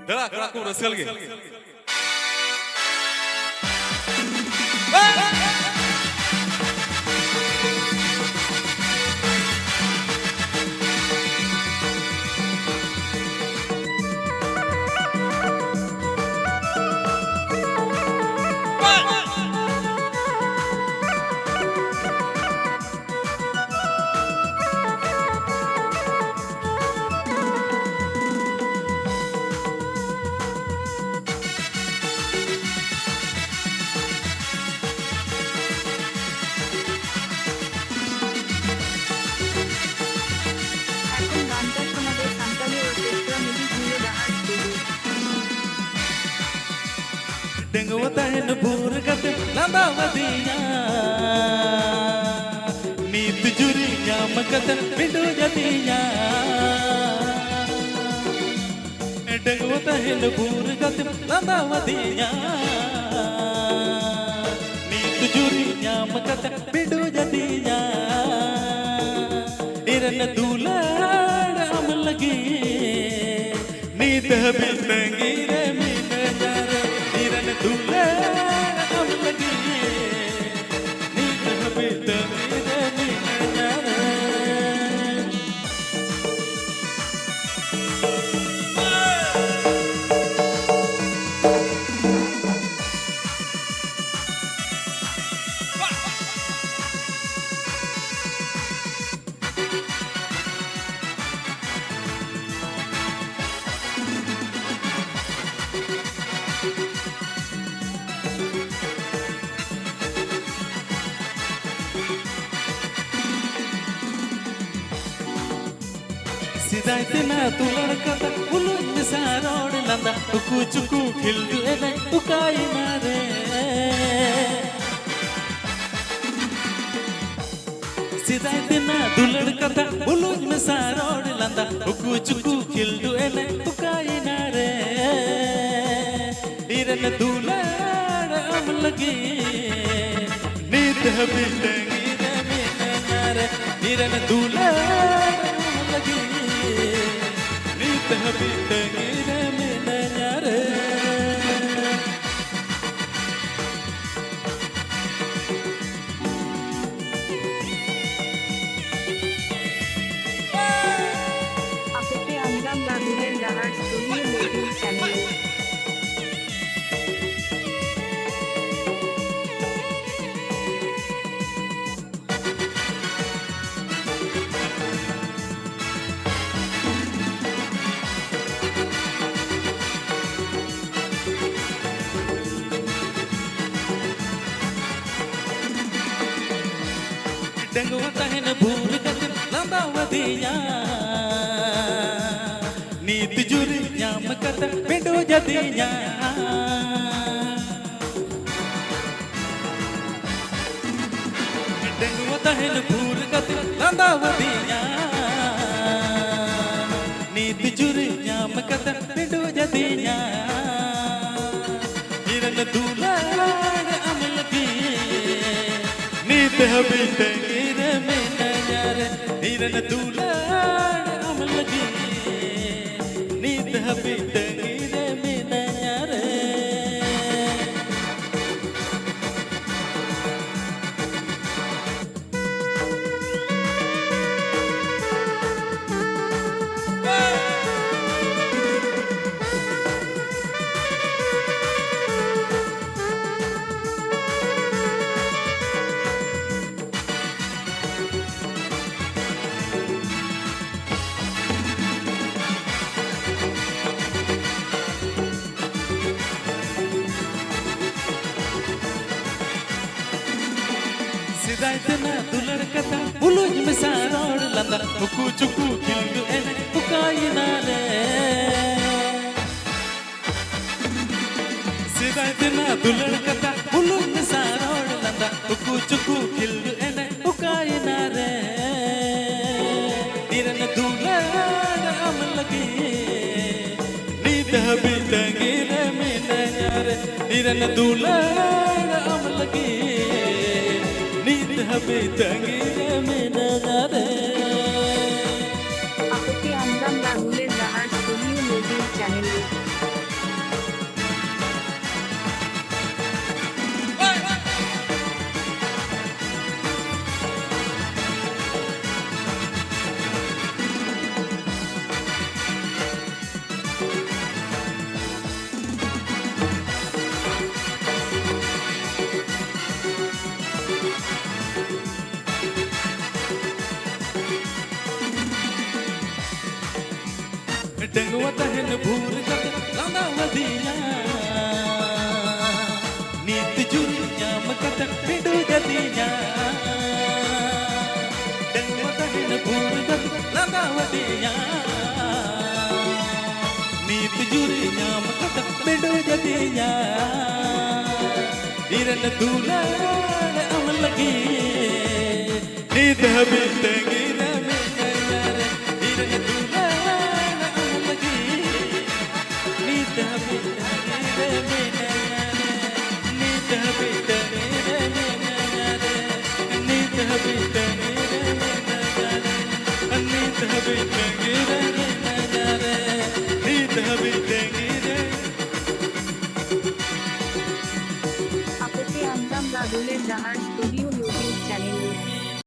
Dela keraku raskal ge. Dengotahin bur kate landawadiya Neet juri nyamkat pindu jatiya Dengotahin bur kate landawadiya Neet juri nyamkat pindu jatiya Iran dulad am lagi Neet habitangi re min jare दूल्हे हम लगी नींद हमें तेरे नींद जाने Sidaitena tular kata ulun misarod landa uku cuku khildu ene ukai mare Sidaitena tular kata ulun misarod landa uku cuku khildu ene ukai mare Iran dular am lagi neet habitangi re min jare Iran dular am lagi Neet habitangi re min jare Apote Angram Babulen Dahar Studio YouTube channel. Dengotahin bur kate landawadiya Neet juri nyamkat pindu jatiya Dengotahin bur kate landawadiya Neet juri nyamkat pindu jatiya Iran dulad am lagi Neet habitangi re min jare Iran dulad am lagi Neet habitangi re min jare Sidaitena dular kata ulun misarod landa uku cuku khildu ene ukai nare Sidaitena dular kata ulun misarod landa uku cuku khildu ene ukai nare Iran dulad am lagi neet habitangi re min jare Iran dulad am lagi Neet habitangi re min jare Apote Angram Babulen Dahar Studio YouTube channel. Dengwa tahen bhur kat lana wadiya Nit juri nyam kat pindu jadiya Dengwa tahen bhur kat lana wadiya Nit juri nyam kat pindu jadiya Iran dulan amal lagi Nit habis tengira menyare Iran dulan amal lagi Nit habis tengira menyare Nit habis tengira menyare Nit habis tengira menyare Nit habis tengira menyare Nit habis tengira APP Anjam Radul Jahar Studio